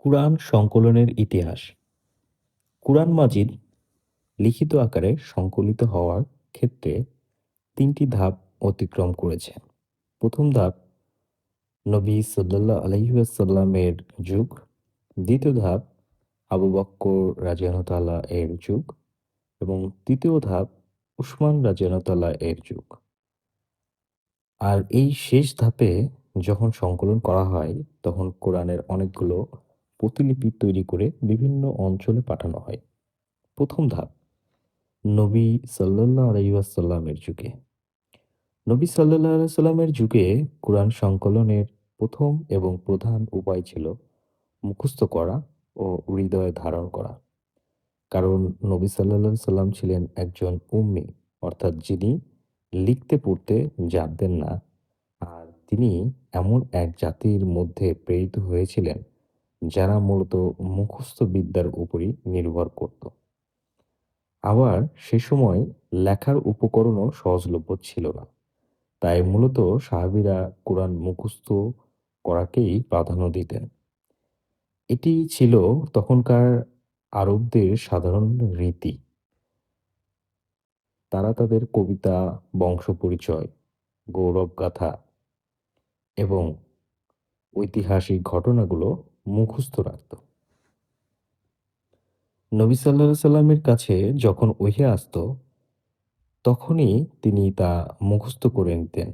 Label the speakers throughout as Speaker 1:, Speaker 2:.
Speaker 1: কুরআন সংকলনের ইতিহাস। কুরআন মাজিদ লিখিত আকারে সংকলিত হওয়ার ক্ষেত্রে ৩টি ধাপ অতিক্রম করেছে। ১ম ধাপ নবী সাল্লাল্লাহু আলাইহি ওয়াসাল্লামের যুগ, ২য় ধাপ আবু বক্কর রাদিয়াল্লাহু তাআলা এর যুগ এবং ৩য় ধাপ উসমান রাদিয়াল্লাহু তাআলা এর যুগ। আর এই শেষ ধাপে যখন সংকলন করা হয়, তখন কোরআনের অনেকগুলো প্রতিলিপি তৈরি করে বিভিন্ন অঞ্চলে পাঠানো হয়। ১ম ধাপ নবী সাল্লাল্লাহু আলাইহি ওয়াসাল্লামের যুগে। নবী সাল্লাল্লাহু আলাইহি ওয়াসাল্লামের যুগে কুরআন সংকলনের ১ম এবং প্রধান উপায় ছিল মুখস্থ করা ও হৃদয়ে ধারণ করা। কারণ নবী সাল্লাল্লাহু আলাইহি সাল্লাম ছিলেন একজন উম্মি, অর্থাৎ যিনি লিখতে পড়তে জানতেন না। আর তিনি এমন এক জাতির মধ্যে প্রেরিত হয়েছিলেন যারা মূলত মুখস্থ বিদ্যার উপরই নির্ভর করত। আবার সে সময় লেখার উপকরণও সহজলভ্য ছিল না। তাই মূলত সাহাবীরা কোরআন মুখস্থ করাকেই প্রাধান্য দিতেন। এটি ছিল তখনকার আরবদের সাধারণ রীতি। তারা তাদের কবিতা, বংশপরিচয়, গৌরবগাথা এবং ঐতিহাসিক ঘটনাগুলো মুখস্থ রাখত। নবী সাল্লাল্লাহু আলাইহি সাল্লামের কাছে যখন ওহী আসতো, তখনই তিনি তা মুখস্থ করে নিতেন।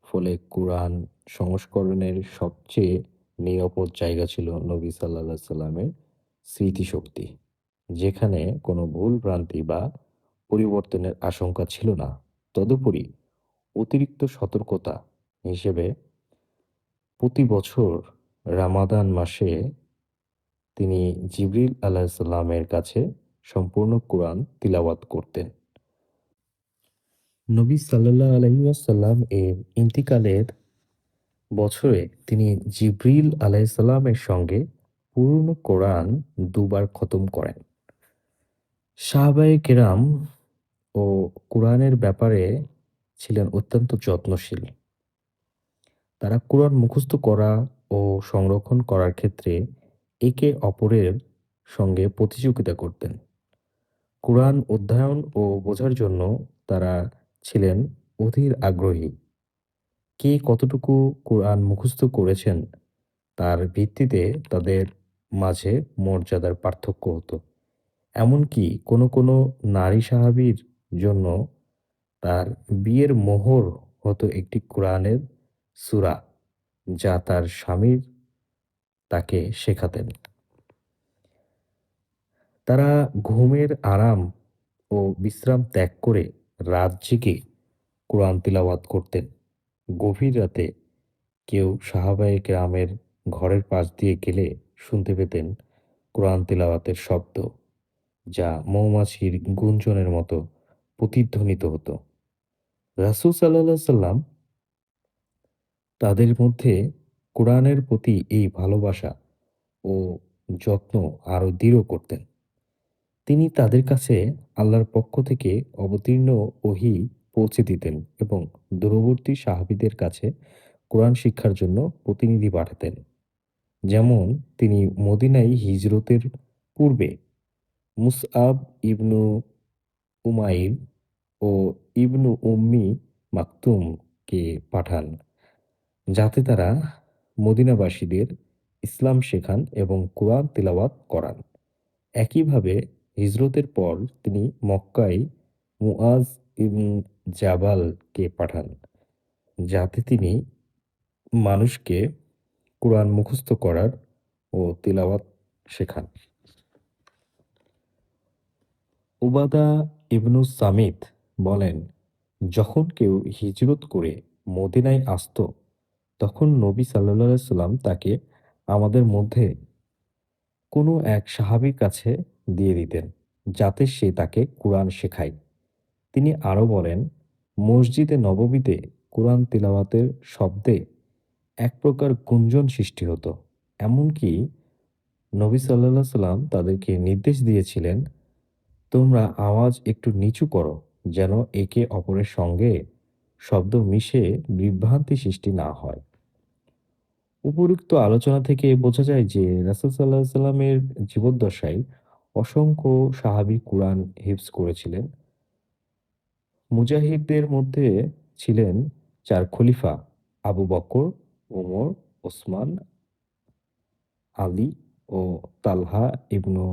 Speaker 1: ফলে কুরআন সংস্করণের সবচেয়ে নিরাপদ জায়গা ছিল নবী সাল্লাল্লাহু আলাইহি সাল্লামের স্মৃতিশক্তি, যেখানে কোনো ভুল-ভ্রান্তি বা পরিবর্তনের আশঙ্কা ছিল না। তদুপরি অতিরিক্ত সতর্কতা হিসেবে প্রতি বছর রামাদান মাসে তিনি জিবরিল আলাইহিস সালামের কাছে সম্পূর্ণ কুরআন তিলাওয়াত করতেন। নবী সাল্লাল্লাহু আলাইহি ওয়াসাল্লাম এর ইন্তিকালের বছরে তিনি জিবরিল আলাইহিস সালামের সঙ্গে পূর্ণ কোরআন দুবার খতম করেন। সাহাবায়ে কেরাম ও কোরআনের ব্যাপারে ছিলেন অত্যন্ত যত্নশীল। তারা কোরআন মুখস্থ করা ও সংরক্ষণ করার ক্ষেত্রে একে অপরের সঙ্গে প্রতিযোগিতা করতেন। কোরআন অধ্যয়ন ও বোঝার জন্য তারা ছিলেন অধীর আগ্রহী। কে কতটুকু কোরআন মুখস্থ করেছেন তার ভিত্তিতে তাদের মাঝে মর্যাদার পার্থক্য হতো। এমনকি কোনো নারী সাহাবীর জন্য তার বিয়ের মোহর হতো একটি কোরআনের সূরা, যা তার স্বামীর তাকে শেখাতেন। তারা ঘুমের আরাম ও বিশ্রাম ত্যাগ করে রাত জেগে কোরআন তিলাওয়াত করতেন। গভীর রাতে কেউ সাহাবায়ে কেরামের ঘরের পাশ দিয়ে গেলে শুনতে পেতেন কোরআন তিলাওয়াতের শব্দ, যা মৌমাছির গুঞ্জনের মতো প্রতিধ্বনিত হতো। রাসূল সাল্লাল্লাহু আলাইহি সাল্লাম তাদের মধ্যে কোরআনের প্রতি এই ভালোবাসা ও যত্ন আরো দৃঢ় করতেন। তিনি তাদের কাছে আল্লাহর পক্ষ থেকে অবতীর্ণ ওহী পৌঁছে দিতেন এবং দূরবর্তী সাহাবীদের কাছে কোরআন শিক্ষার জন্য প্রতিনিধি পাঠাতেন। যেমন তিনি মদিনায় হিজরতের পূর্বে মুসআব ইবনু উমাইর ও ইবনু উম্মি মাকতুমকে পাঠান, যাতে তারা মদিনাবাসীদের ইসলাম শেখান এবং কোরআন তিলাওয়াত করান। একইভাবে হিজরতের পর তিনি মক্কায় মুআজ ইবন জাবালকে পাঠান, যাতে তিনি মানুষকে কোরআন মুখস্থ করার ও তিলাওয়াত শেখান। উবাদা ইবনু সামিত বলেন, যখন কেউ হিজরত করে মদিনায় আসতো, তখন নবী সাল্লাল্লাহু আলাইহি সাল্লাম তাকে আমাদের মধ্যে কোনো এক সাহাবীর কাছে দিয়ে দিতেন, যাতে সে তাকে কুরআন শেখায়। তিনি আরো বলেন, মসজিদে নববীতে কুরআন তিলাওয়াতের শব্দে এক প্রকার গুঞ্জন সৃষ্টি হতো। এমনকি নবী সাল্লাল্লাহু আলাইহি সাল্লাম তাদেরকে নির্দেশ দিয়েছিলেন, তোমরা আওয়াজ একটু নিচু করো, যেন একে অপরের সঙ্গে শব্দ মিশে বিভ্রান্তি সৃষ্টি না হয়। উপরোক্ত আলোচনা থেকে বোঝা যায় যে রাসূল সাল্লাল্লাহু আলাইহি সাল্লামের জীবদ্দশায় অসংখ্য সাহাবী কুরআন হিফজ করেছিলেন। মুজাহিদদের মধ্যে ছিলেন ৪ খলিফা আবু বকর, ওমর, ওসমান, আলী ও তালহা ইবনু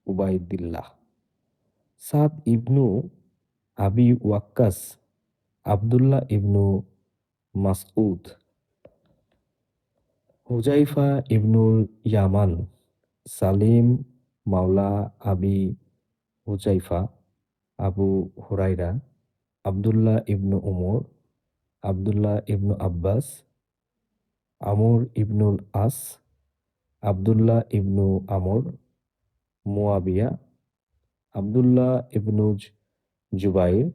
Speaker 1: উবাইদিল্লাহ। সাদ ইবনু আবি ওয়াক্কাস, আব্দুল্লাহ ইবনু মাসউদ, হুজাইফা ইবনুল ইয়ামান, সালিম মাওলা আবি হুজাইফা, আবু হুরায়রা, আব্দুল্লাহ ইবনু উমর, আব্দুল্লাহ ইবনু আব্বাস, আমর ইবনুল আস, আব্দুল্লাহ ইবনু আমর, মুয়াবিয়া, আব্দুল্লাহ ইবনু জুবাইর,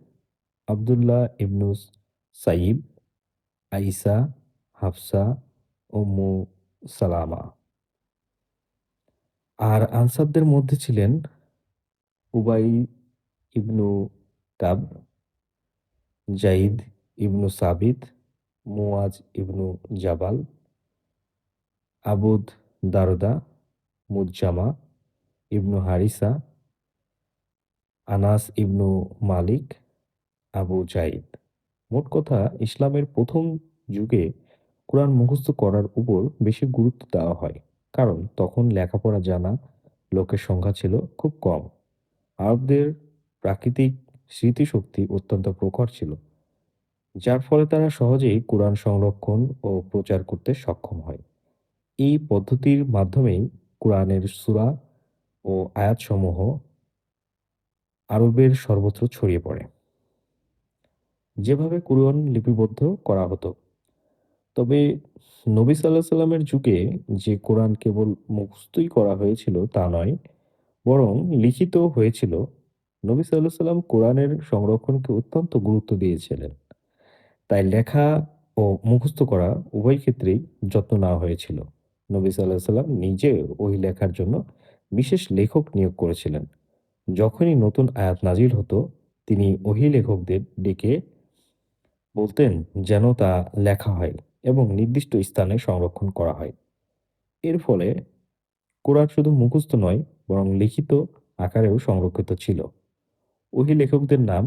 Speaker 1: আব্দুল্লাহ ইবনু সাইব, আইসা, হাফসা, উম্মু সালামা। আর আনসারদের মধ্যে ছিলেন উবাই ইবনু কাব, যাইদ ইবনু সাবিত, মুয়াজ ইবনু জাবাল, আবুদ দারদা, মুজ্জামা ইবনু হারিসা, আনাস ইবনু মালিক, আবু জাইদ। মোট কথা, ইসলামের প্রথম যুগে কোরআন মুখস্থ করার উপর বেশি গুরুত্ব দেওয়া হয়, কারণ তখন লেখাপড়া জানা লোকের সংখ্যা ছিল খুব কম। আরবদের প্রাকৃতিক স্মৃতিশক্তি অত্যন্ত প্রখর ছিল, যার ফলে তারা সহজেই কোরআন সংরক্ষণ ও প্রচার করতে সক্ষম হয়। এই পদ্ধতির মাধ্যমেই কোরআনের সূরা ও আয়াতসমূহ আরবের সর্বত্র ছড়িয়ে পড়ে। যেভাবে কুরআন লিপিবদ্ধ করা হতো, তবে নবী সাল্লাল্লাহু আলাইহি সাল্লামের যুগে যে কোরআন কেবল মুখস্থই করা হয়েছিল তা নয়, বরং লিখিত হয়েছিল। নবী সাল্লাল্লাহু আলাইহি সাল্লাম কোরআনের সংরক্ষণকে অত্যন্ত গুরুত্ব দিয়েছিলেন। তাই লেখা ও মুখস্থ করা উভয় ক্ষেত্রেই যত্ন নেওয়া হয়েছিল। নবী সাল্লাল্লাহু আলাইহি সাল্লাম নিজে ওহী লেখার জন্য বিশেষ লেখক নিয়োগ করেছিলেন। যখনই নতুন আয়াত নাজিল হতো, তিনি ওহী লেখকদের ডেকে বলতেন যেন তা লেখা হয় এবং নির্দিষ্ট স্থানে সংরক্ষণ করা হয়। এর ফলে কোরআন শুধু মুখস্থ নয়, বরং লিখিত আকারেও সংরক্ষিত ছিল। ওহী লেখকদের নাম: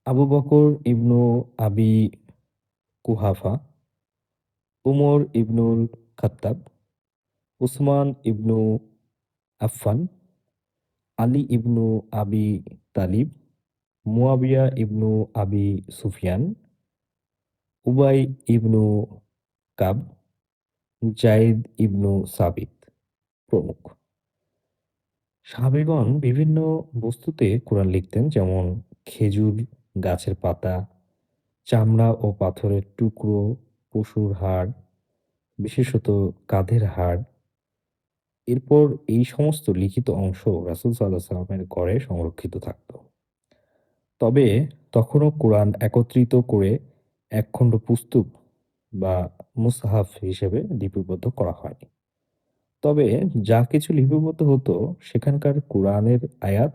Speaker 1: আবু বকর ইবনু আবি কুহাফা, উমর ইবনুল খাত্তাব, উসমান ইবনু আফফান, আলী ইবনু আবি তালিব, মুয়াবিয়া ইবনু আবি সুফিয়ান, উবাই ইবনু কাব, যায়েদ ইবনু সাবিত প্রমুখ। সাহাবীগণ বিভিন্ন বস্তুতে কোরআন লিখতেন, যেমন খেজুর গাছের পাতা, চামড়া ও পাথরের টুকরো, পশুর হাড়, বিশেষত কাঁধের হাড়। এরপর এই সমস্ত লিখিত অংশ রাসূল সাল্লাল্লাহু আলাইহি ওয়াসাল্লামের ঘরে সংরক্ষিত থাকত। তবে তখনও কোরআন একত্রিত করে একখণ্ড পুস্তক বা মুসহাফ হিসেবে লিপিবদ্ধ করা হয়নি। তবে যা কিছু লিপিবদ্ধ হতো, সেখানকার কোরআনের আয়াত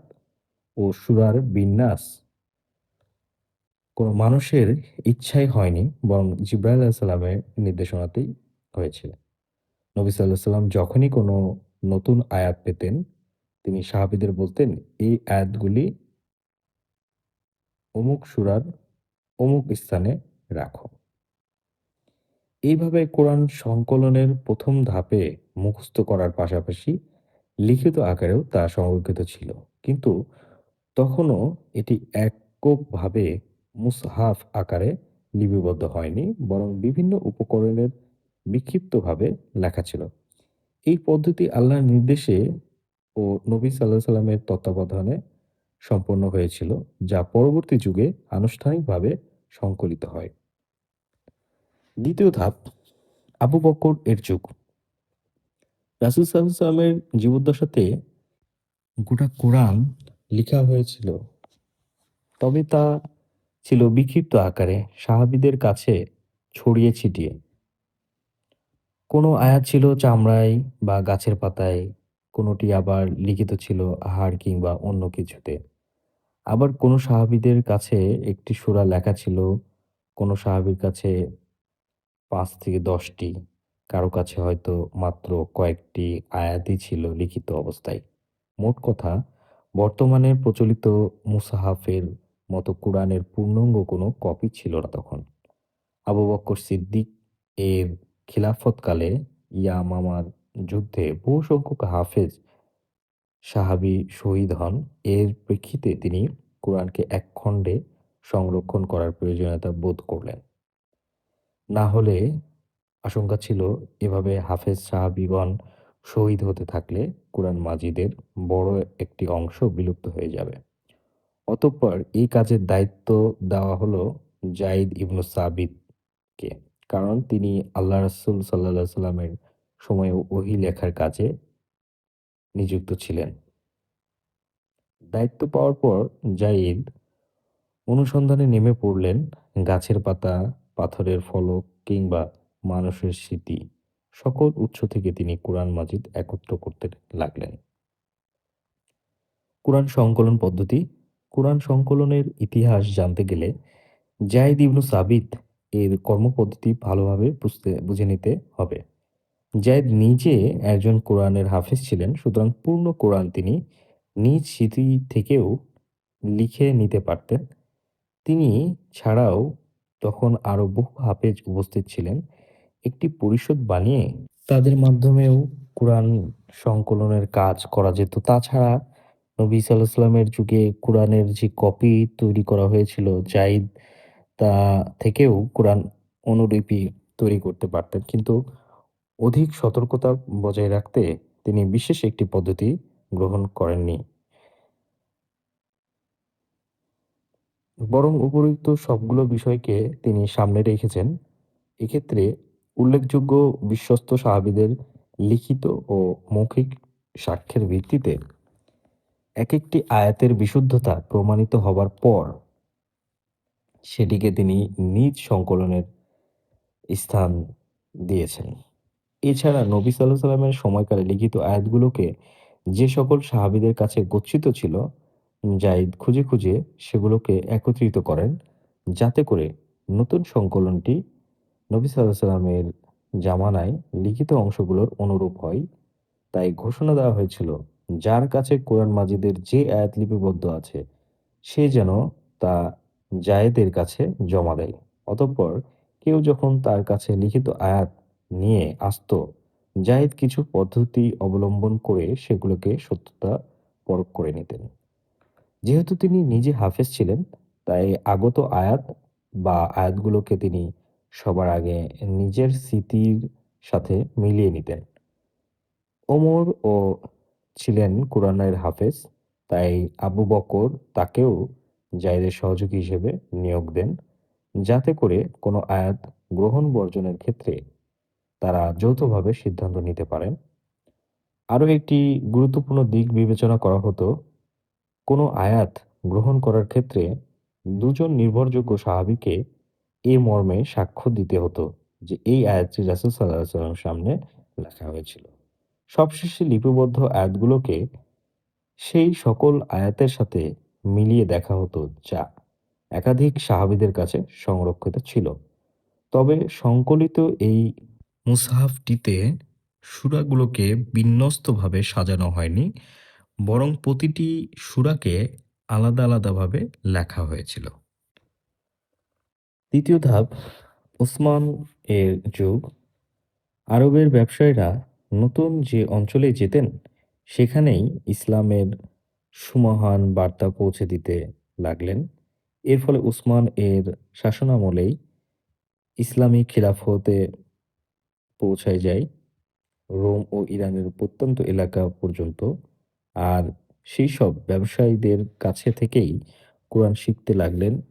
Speaker 1: ও সূরার বিন্যাস কোনো মানুষের ইচ্ছায় হয়নি, বরং জিবরাইল আলাইহিস সালামের নির্দেশনাতেই হয়েছে। নবী সাল্লাল্লাহু আলাইহি সাল্লাম যখনই কোনো নতুন আয়াত পেতেন, তিনি সাহাবীদের বলতেন, "এই আয়াতগুলি অমুক সূরার অমুক স্থানে রাখো।" এইভাবে কোরআন সংকলনের প্রথম ধাপে মুখস্থ করার পাশাপাশি লিখিত আকারেও তা সংরক্ষিত ছিল। কিন্তু তখনও এটি এককভাবে মুসহাফ আকারে লিপিবদ্ধ হয়নি, বরং বিভিন্ন উপকরণের বিক্ষিপ্তভাবে লেখা ছিল। এই পদ্ধতি আল্লাহর নির্দেশে ও নবী সাল্লাল্লাহু আলাইহি সাল্লামের তত্ত্বাবধানে সম্পন্ন হয়েছিল, যা পরবর্তী যুগে আনুষ্ঠানিকভাবে সংকলিত হয়। দ্বিতীয় ধাপ: আবু বকর এর যুগ। রাসূল সাল্লাল্লাহু আলাইহি সাল্লামের জীবদ্দশাতে গোটা কোরআন লিখা হয়েছিল, তবে তা ছিল বিক্ষিপ্ত আকারে সাহাবীদের কাছে ছড়িয়ে ছিটিয়ে। কোনো আয়াত ছিল চামড়ায় বা গাছের পাতায়, কোনোটি আবার লিখিত ছিল হাড় কিংবা অন্য কিছুতে। আবার কোনো সাহাবীদের কাছে একটি সূরা লেখা ছিল, কোনো সাহাবীর কাছে ৫ থেকে ১০ টি, কারো কাছে হয়তো মাত্র কয়েকটি আয়াতই ছিল লিখিত অবস্থায়। মোট কথা, বর্তমানে প্রচলিত মুসাহাফের মতো কুরআনের পূর্ণাঙ্গ কোনো কপি ছিল না তখন। আবু বকর সিদ্দিক এর খিলাফতকালে ইয়ামামার যুদ্ধে বহু সংখ্যক হাফেজ সাহাবী শহীদ হন। এর প্রেক্ষিতে তিনি কুরআনকে এক খণ্ডে সংরক্ষণ করার প্রয়োজনীয়তা বোধ করলেন। না হলে আশঙ্কা ছিল এভাবে হাফেজ সাহাবীগণ শহীদ হতে থাকলে কুরআন মাজিদের বড় একটি অংশ বিলুপ্ত হয়ে যাবে। অতঃপর এই কাজের দায়িত্ব দেওয়া হলো যায়েদ ইবনু সাবিতকে। কারণ তিনি আল্লাহ রাসূল সাল্লাল্লাহু আলাইহি সাল্লামের সময়ে ওহী লেখার কাজে নিযুক্ত ছিলেন। দায়িত্ব পাওয়ার পর যায়েদ অনুসন্ধানে নেমে পড়লেন। গাছের পাতা, পাথরের ফলক কিংবা মানুষের স্মৃতি, সকল উৎস থেকে তিনি কুরআন মাজিদ একত্র করতে লাগলেন। কুরআন সংকলন পদ্ধতি। কুরআন সংকলনের ইতিহাস জানতে গেলে যায়েদ ইবনু সাবিত এর কর্মপদ্ধতি ভালোভাবে বুঝে নিতে হবে। যায়েদ নিজে একজন কোরআনের হাফেজ ছিলেন, সুতরাং পূর্ণ কোরআন তিনি নিজ স্মৃতি থেকেও লিখে নিতে পারতেন। তিনি ছাড়াও তখন আরো বহু হাফেজ উপস্থিত ছিলেন। একটি পরিষদ বানিয়ে তাদের মাধ্যমেও কুরআন সংকলনের কাজ করা যেত। তাছাড়া নবী সাল্লাল্লাহু আলাইহি ওয়াসাল্লামের যুগে কুরআনের যে কপি তৈরি করা হয়েছিল, যায়েদ তা থেকেও কুরআন অনুলিপি তৈরি করতে পারতেন। কিন্তু অধিক সতর্কতা বজায় রাখতে তিনি বিশেষ একটি পদ্ধতি গ্রহণ করেননি। বরং উপরোক্ত সবগুলো বিষয়কে তিনি সামনে রেখেছেন। এক্ষেত্রে উল্লেখযোগ্য বিশ্বস্ত সাহাবীদের লিখিত ও মৌখিক সাক্ষ্যের ভিত্তিতে একেকটি আয়াতের বিশুদ্ধতা প্রমাণিত হবার পর সেটিকে তিনি নিজ সংকলনের স্থান দিয়েছেন। এছাড়া নবী সাল্লাল্লাহু আলাইহি ওয়াসাল্লামের সময়কালে লিখিত আয়াতগুলোকে যে সকল সাহাবীদের কাছে গচ্ছিত ছিল, যায়েদ খুঁজে, খুঁজে সেগুলোকে একত্রিত করেন, যাতে করে নতুন সংকলনটি নবী সাল্লাল্লাহু আলাইহি ওয়াসাল্লামের জামানায় লিখিত অংশগুলোর অনুরূপ হয়। তাই ঘোষণা দেওয়া হয়েছিল, যার কাছে কোরআন মাজিদের যে আয়াত লিপিবদ্ধ আছে, সে যেন তা যায়েদের কাছে জমা দেয়। অতঃপর কেউ যখন তার কাছে লিখিত আয়াত নিয়ে আসত, যায়েদ কিছু পদ্ধতি অবলম্বন করে সেগুলোকে সত্যতা পরখ করে নিতেন। যেহেতু তিনি নিজে হাফেজ ছিলেন, তাই আগত আয়াত বা আয়াতগুলোকে তিনি সবার আগে নিজের স্মৃতির সাথে মিলিয়ে নিতেন। ওমর ও ছিলেন কুরআনের হাফেজ, তাই আবু বকর তাকেও যায়েদের সহযোগী হিসেবে নিয়োগ দেন, যাতে করে কোনো আয়াত গ্রহণ বর্জনের ক্ষেত্রে তারা যৌথভাবে সিদ্ধান্ত নিতে পারেন। আরও একটি গুরুত্বপূর্ণ দিক বিবেচনা করা হতো, কোনো আয়াত গ্রহণ করার ক্ষেত্রে দুজন নির্ভরযোগ্য সাহাবীকে এ মর্মে সাক্ষ্য দিতে হতো যে এই আয়াতটি রাসূল সাল্লাল্লাহু আলাইহি ওয়াসাল্লামের সামনে লেখা হয়েছিল। সবশেষে লিপিবদ্ধ আয়াতগুলোকে সেই সকল আয়াতের সাথে মিলিয়ে দেখা হতো যা একাধিক সাহাবীদের কাছে সংরক্ষিত ছিল। তবে সংকলিত এই মুসহাফটিতে সূরাগুলোকে বিন্যস্তভাবে সাজানো হয়নি, বরং প্রতিটি সূরাকে আলাদা, আলাদাভাবে লেখা হয়েছিল। ২য় ধাপ, উসমান এর যুগ। আরবের ব্যবসায়ীরা নতুন যে অঞ্চলে যেতেন, সেখানেই ইসলামের সুমহান বার্তা পৌঁছে দিতে লাগলেন। এর ফলে উসমান এর শাসনামলেই ইসলামী খিলাফতে পৌঁছায় যায় রোম ও ইরানের প্রত্যন্ত এলাকা পর্যন্ত। আর সেইসব ব্যবসায়ীদের কাছে থেকেই কোরআন শিখতে লাগলেন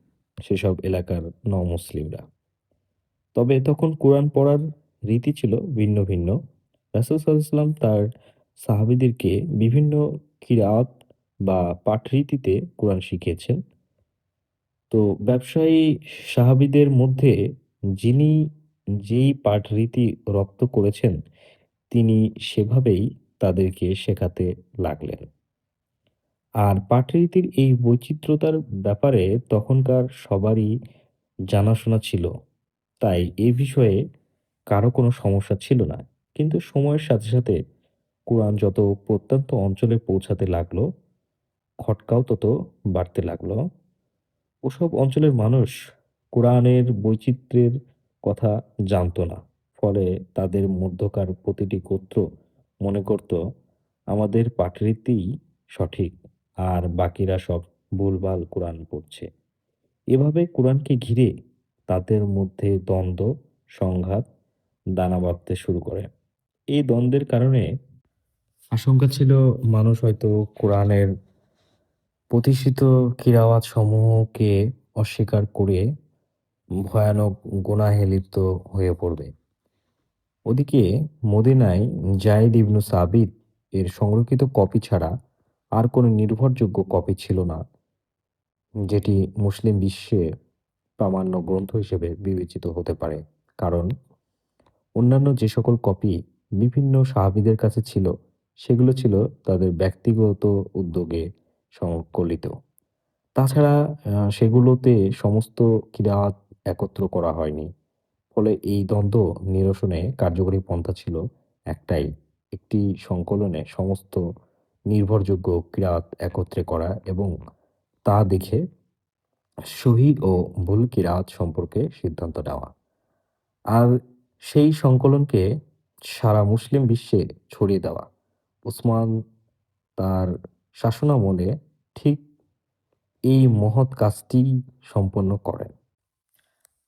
Speaker 1: সেসব এলাকার নও-মুসলিমরা। তবে তখন কোরআন পড়ার রীতি ছিল ভিন্ন, ভিন্ন। রাসূল সাল্লাল্লাহু আলাইহি ওয়াসাল্লাম তার সাহাবীদেরকে বিভিন্ন কিরাত বা পাঠরীতিতে কোরআন শিখিয়েছেন। তো ব্যবসায়ী সাহাবীদের মধ্যে যিনি যেই পাঠরীতি রপ্ত করেছেন, তিনি সেভাবেই তাদেরকে শেখাতে লাগলেন। আর পাঠরীতির এই বৈচিত্র্যতার ব্যাপারে তখনকার সবারই জানাশোনা ছিল। তাই এ বিষয়ে কারো কোনো সমস্যা ছিল না। কিন্তু সময়ের সাথে সাথে কোরআন যত প্রত্যন্ত অঞ্চলে পৌঁছাতে লাগলো, খটকাও তত বাড়তে লাগলো। ওসব অঞ্চলের মানুষ কোরআনের বৈচিত্র্যের কথা জানতো না। ফলে তাদের মধ্যকার প্রতিটি গোত্র মনে করত আমাদের পাঠরীতিই সঠিক, আর বাকিরা সব ভুলভাল কোরআন পড়ছে। এভাবে কোরআনকে ঘিরে তাদের মধ্যে দ্বন্দ্ব, সংঘাত দানা বাঁধতে শুরু করে। এই দ্বন্দ্বের কারণে আশঙ্কা ছিল মানুষ হয়তো কোরআনের প্রতিষ্ঠিত কিরাওয়াত সমূহকে অস্বীকার করে ভয়ানক গুনাহে লিপ্ত হয়ে পড়বে। ওদিকে মদিনায় যায়েদ ইবনু সাবিত এর সংরক্ষিত কপি ছাড়া আর কোনো নির্ভরযোগ্য কপি ছিল না, যেটি মুসলিম বিশ্বে প্রামাণ্য গ্রন্থ হিসেবে বিবেচিত হতে পারে। কারণ অন্যান্য যে সকল কপি বিভিন্ন সাহাবীদের কাছে ছিল, সেগুলো ছিল তাদের ব্যক্তিগত উদ্যোগে সংকলিত। তাছাড়া সেগুলোতে সমস্ত কিরাত একত্র করা হয়নি। ফলে এই দ্বন্দ্ব নিরসনে কার্যকরী পন্থা ছিল একটাই, একটি সংকলনে সমস্ত নির্ভরযোগ্য কিরাত একত্রে করা এবং তা দেখে সহিহ ও ভুল কিরাত সম্পর্কে সিদ্ধান্ত নেওয়া। আর সেই সংকলনকে সারা মুসলিম বিশ্বে ছড়িয়ে দেওয়া। উসমান তার শাসনামলে ঠিক এই মহৎ কাজটি সম্পন্ন করেন।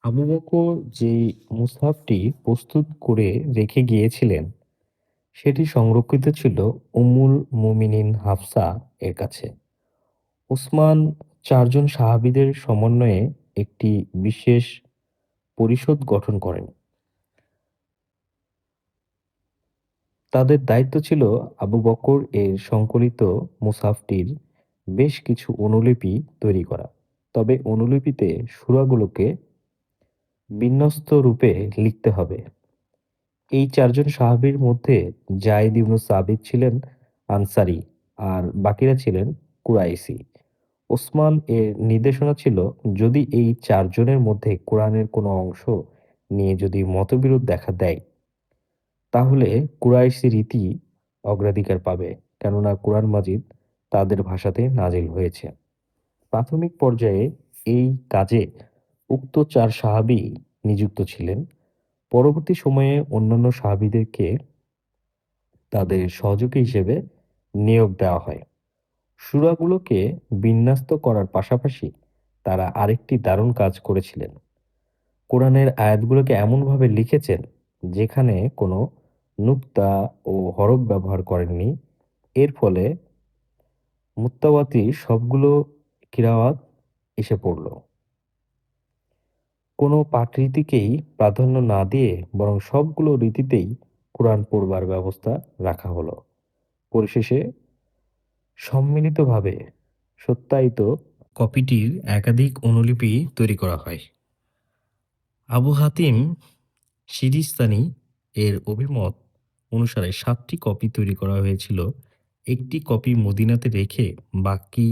Speaker 1: আবু বকর যে মুসহাফটি প্রস্তুত করে রেখে গিয়েছিলেন, সেটি সংরক্ষিত ছিল উম্মুল মুমিনিন হাফসা এর কাছে। উসমান ৪ জন সাহাবীদের সমন্বয়ে একটি বিশেষ পরিষদ গঠন করেন। তাদের দায়িত্ব ছিল আবু বকর এর সংকলিত মুসহাফটির বেশ কিছু অনুলিপি তৈরি করা। তবে অনুলিপিতে সূরাগুলোকে বিন্যস্ত রূপে লিখতে হবে। এই ৪ জন সাহাবীর মধ্যে যায়েদ ইবনু সাবিত ছিলেন আনসারী, আর বাকিরা ছিলেন কুরাইশী। ওসমান এর নির্দেশনা ছিল, যদি এই ৪ জনের মধ্যে কোরআনের কোনো অংশ নিয়ে যদি মতবিরোধ দেখা দেয়, তাহলে কুরাইশি রীতি অগ্রাধিকার পাবে। কেননা কোরআন মাজিদ তাদের ভাষাতে নাজিল হয়েছে। প্রাথমিক পর্যায়ে এই কাজে উক্ত ৪ সাহাবী নিযুক্ত ছিলেন। পরবর্তী সময়ে অন্যান্য সাহাবীদেরকে তাদের সহযোগী হিসেবে নিয়োগ দেওয়া হয়। সূরাগুলোকে বিন্যস্ত করার পাশাপাশি তারা আরেকটি দারুণ কাজ করেছিলেন। কোরআনের আয়াতগুলোকে এমনভাবে লিখেছেন যেখানে কোনো নুক্তা ও হরফ ব্যবহার করেননি। এর ফলে মুত্তাওয়াতির সবগুলো কিরাআত এসে পড়ল। কোনো পাঠরীতিকেই প্রাধান্য না দিয়ে বরং সবগুলো রীতিতেই কোরআন পড়বার ব্যবস্থা রাখা হলো। পরিশেষে সম্মিলিতভাবে সত্যায়িত কপিটির একাধিক অনুলিপি তৈরি করা হয়। আবু হাতিম সিজিস্তানি এর অভিমত অনুসারে ৭টি কপি তৈরি করা হয়েছিল। একটি কপি মদিনাতে রেখে বাকি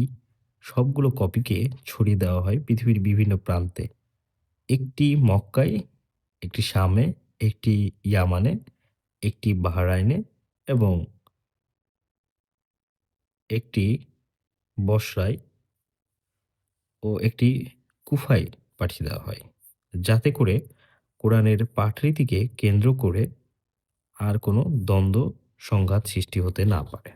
Speaker 1: সবগুলো কপিকে ছড়িয়ে দেওয়া হয় পৃথিবীর বিভিন্ন প্রান্তে। একটি মক্কায়, একটি শামে, একটি ইয়ামানে, একটি বাহরাইনে এবং একটি বসরায় ও একটি কুফায় পাঠিয়ে দেওয়া হয়। যাতে করে কোরআনের পাঠরীতিকে কেন্দ্র করে আর কোনো দ্বন্দ্ব সংঘাত সৃষ্টি হতে না পারে।